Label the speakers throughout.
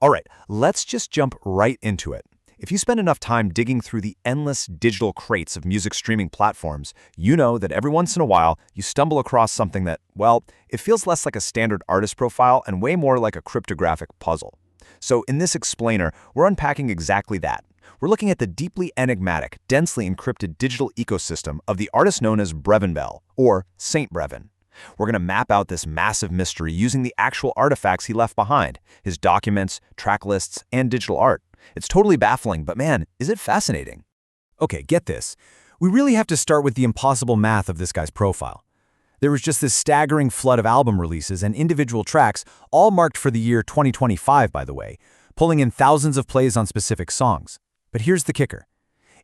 Speaker 1: All right, let's just jump right into it. If you spend enough time digging through the endless digital crates of music streaming platforms, you know that every once in a while you stumble across something that, well, it feels less like a standard artist profile and way more like a cryptographic puzzle. So in this explainer, we're unpacking exactly that. We're looking at the deeply enigmatic, densely encrypted digital ecosystem of the artist known as Brevin, or Saint Brevin. We're going to map out this massive mystery using the actual artifacts he left behind, his documents, track lists, and digital art. It's totally baffling, but man, is it fascinating.
Speaker 2: Okay, get this. We really have to start with the impossible math of this guy's profile. There was just this staggering flood of album releases and individual tracks, all marked for the year 2025, by the way, pulling in thousands of plays on specific songs. But here's the kicker.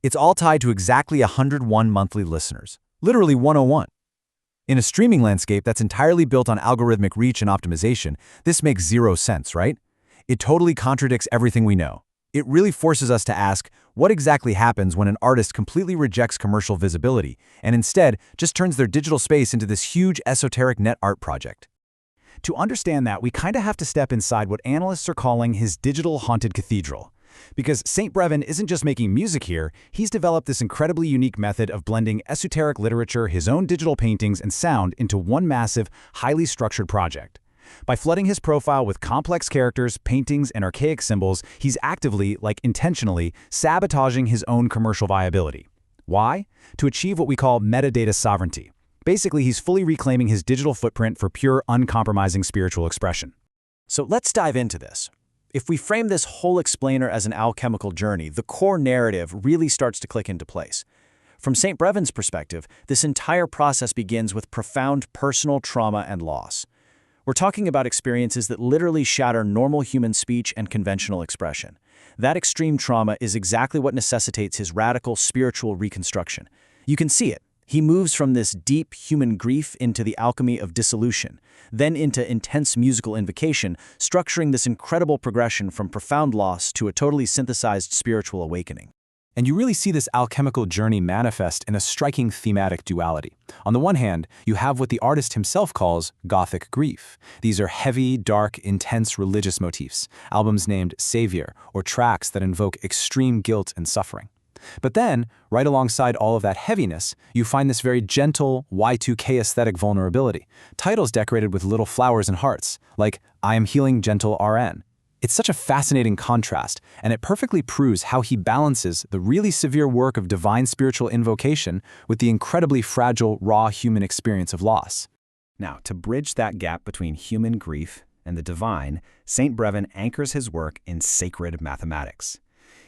Speaker 2: It's all tied to exactly 101 monthly listeners. Literally 101. In a streaming landscape that's entirely built on algorithmic reach and optimization, this makes zero sense, right? It totally contradicts everything we know. It really forces us to ask, what exactly happens when an artist completely rejects commercial visibility and instead just turns their digital space into this huge esoteric net art project? To understand that, we kind of have to step inside what analysts are calling his digital haunted cathedral. Because Saint Brevin isn't just making music here, he's developed this incredibly unique method of blending esoteric literature, his own digital paintings, and sound into one massive, highly structured project. By flooding his profile with complex characters, paintings, and archaic symbols, he's actively, intentionally, sabotaging his own commercial viability. Why? To achieve what we call metadata sovereignty. Basically, he's fully reclaiming his digital footprint for pure, uncompromising spiritual expression. So let's dive into this. If we frame this whole explainer as an alchemical journey, the core narrative really starts to click into place. From Saint Brevin's perspective, this entire process begins with profound personal trauma and loss. We're talking about experiences that literally shatter normal human speech and conventional expression. That extreme trauma is exactly what necessitates his radical spiritual reconstruction. You can see it. He moves from this deep human grief into the alchemy of dissolution, then into intense musical invocation, structuring this incredible progression from profound loss to a totally synthesized spiritual awakening. And you really see this alchemical journey manifest in a striking thematic duality. On the one hand, you have what the artist himself calls Gothic grief. These are heavy, dark, intense religious motifs, albums named Savior, or tracks that invoke extreme guilt and suffering. But then, right alongside all of that heaviness, you find this very gentle, Y2K aesthetic vulnerability. Titles decorated with little flowers and hearts, like I Am Healing Gentle RN. It's such a fascinating contrast, and it perfectly proves how he balances the really severe work of divine spiritual invocation with the incredibly fragile, raw human experience of loss.
Speaker 3: Now, to bridge that gap between human grief and the divine, Saint Brevin anchors his work in sacred mathematics.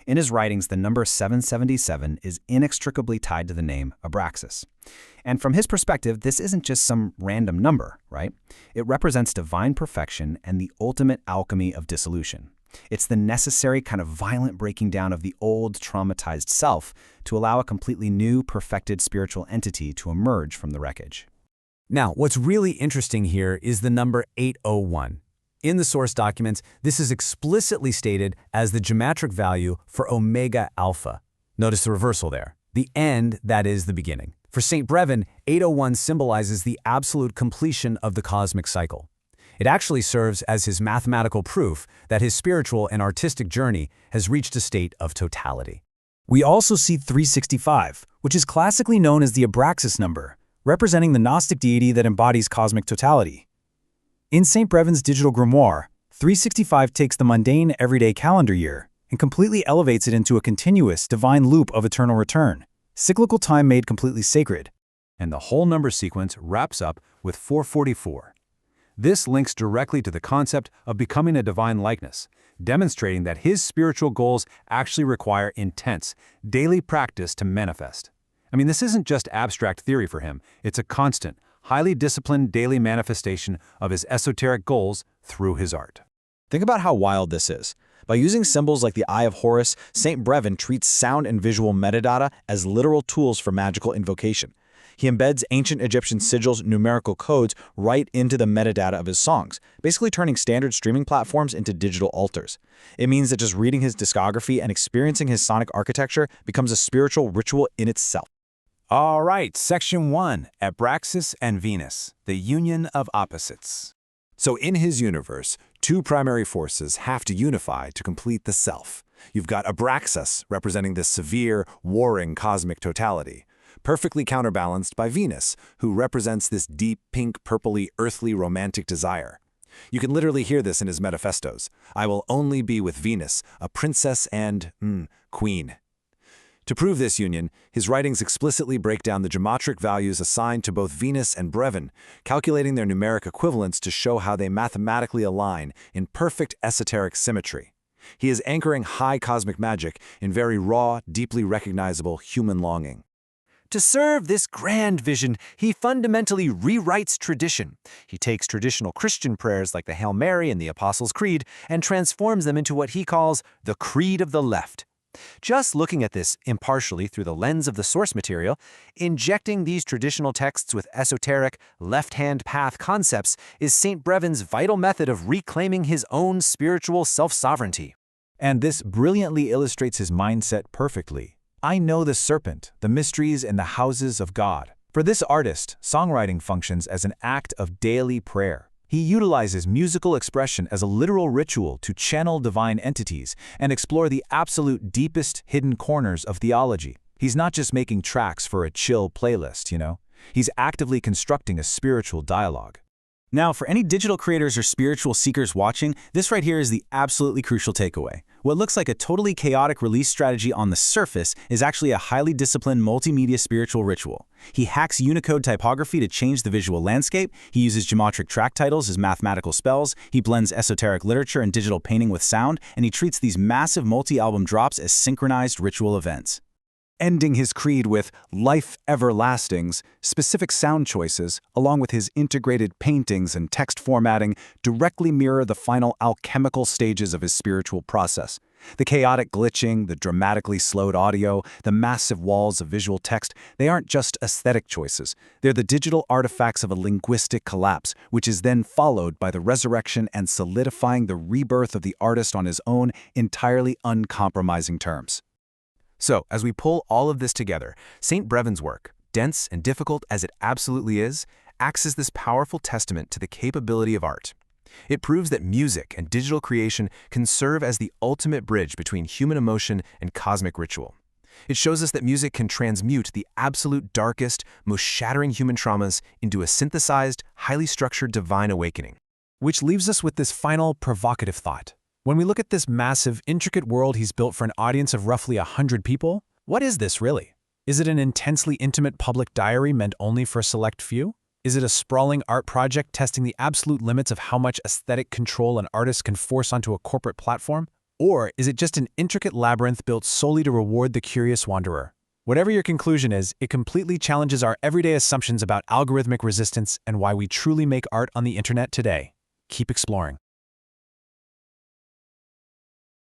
Speaker 3: In his writings, the number 777 is inextricably tied to the name Abraxas. And from his perspective, this isn't just some random number, right? It represents divine perfection and the ultimate alchemy of dissolution. It's the necessary kind of violent breaking down of the old, traumatized self to allow a completely new, perfected spiritual entity to emerge from the wreckage.
Speaker 2: Now, what's really interesting here is the number 801. In the source documents, this is explicitly stated as the geometric value for omega alpha. Notice the reversal there. The end, that is the beginning. For Saint Brevin, 801 symbolizes the absolute completion of the cosmic cycle. It actually serves as his mathematical proof that his spiritual and artistic journey has reached a state of totality. We also see 365, which is classically known as the Abraxas number, representing the Gnostic deity that embodies cosmic totality. In Saint Brevin's Digital Grimoire, 365 takes the mundane, everyday calendar year and completely elevates it into a continuous, divine loop of eternal return, cyclical time made completely sacred.
Speaker 4: And the whole number sequence wraps up with 444. This links directly to the concept of becoming a divine likeness, demonstrating that his spiritual goals actually require intense, daily practice to manifest. I mean, this isn't just abstract theory for him, it's a constant, highly disciplined daily manifestation of his esoteric goals through his art.
Speaker 3: Think about how wild this is. By using symbols like the Eye of Horus, Saint Brevin treats sound and visual metadata as literal tools for magical invocation. He embeds ancient Egyptian sigils' numerical codes right into the metadata of his songs, basically turning standard streaming platforms into digital altars. It means that just reading his discography and experiencing his sonic architecture becomes a spiritual ritual in itself.
Speaker 4: All right, Section 1, Abraxas and Venus, the union of opposites. So in his universe,
Speaker 2: Two primary forces have to unify to complete the self. You've got Abraxas, representing this severe, warring cosmic totality, perfectly counterbalanced by Venus, who represents this deep, pink, purpley, earthly, romantic desire. You can literally hear this in his manifestos. I will only be with Venus, a princess and, queen. To prove this union, his writings explicitly break down the geometric values assigned to both Venus and Brevin, calculating their numeric equivalents to show how they mathematically align in perfect esoteric symmetry. He is anchoring high cosmic magic in very raw, deeply recognizable human longing.
Speaker 3: To serve this grand vision, he fundamentally rewrites tradition. He takes traditional Christian prayers like the Hail Mary and the Apostles' Creed and transforms them into what he calls the Creed of the Left. Just looking at this impartially through the lens of the source material, injecting these traditional texts with esoteric, left-hand path concepts is St. Brevin's vital method of reclaiming his own spiritual self-sovereignty.
Speaker 2: And this brilliantly illustrates his mindset perfectly. I know the serpent, the mysteries and the houses of God. For this artist, songwriting functions as an act of daily prayer. He utilizes musical expression as a literal ritual to channel divine entities and explore the absolute deepest hidden corners of theology. He's not just making tracks for a chill playlist, He's actively constructing a spiritual dialogue.
Speaker 3: Now, for any digital creators or spiritual seekers watching, this right here is the absolutely crucial takeaway. What looks like a totally chaotic release strategy on the surface is actually a highly disciplined multimedia spiritual ritual. He hacks Unicode typography to change the visual landscape, he uses geometric track titles as mathematical spells, he blends esoteric literature and digital painting with sound, and he treats these massive multi-album drops as synchronized ritual events.
Speaker 2: Ending his creed with life everlastings, specific sound choices, along with his integrated paintings and text formatting, directly mirror the final alchemical stages of his spiritual process. The chaotic glitching, the dramatically slowed audio, the massive walls of visual text, they aren't just aesthetic choices. They're the digital artifacts of a linguistic collapse, which is then followed by the resurrection and solidifying the rebirth of the artist on his own, entirely uncompromising terms.
Speaker 1: So, as we pull all of this together, St. Brevin's work, dense and difficult as it absolutely is, acts as this powerful testament to the capability of art. It proves that music and digital creation can serve as the ultimate bridge between human emotion and cosmic ritual. It shows us that music can transmute the absolute darkest, most shattering human traumas into a synthesized, highly structured divine awakening.
Speaker 2: Which leaves us with this final provocative thought. When we look at this massive, intricate world he's built for an audience of roughly 100 people, what is this really? Is it an intensely intimate public diary meant only for a select few? Is it a sprawling art project testing the absolute limits of how much aesthetic control an artist can force onto a corporate platform? Or is it just an intricate labyrinth built solely to reward the curious wanderer? Whatever your conclusion is, it completely challenges our everyday assumptions about algorithmic resistance and why we truly make art on the internet today. Keep exploring.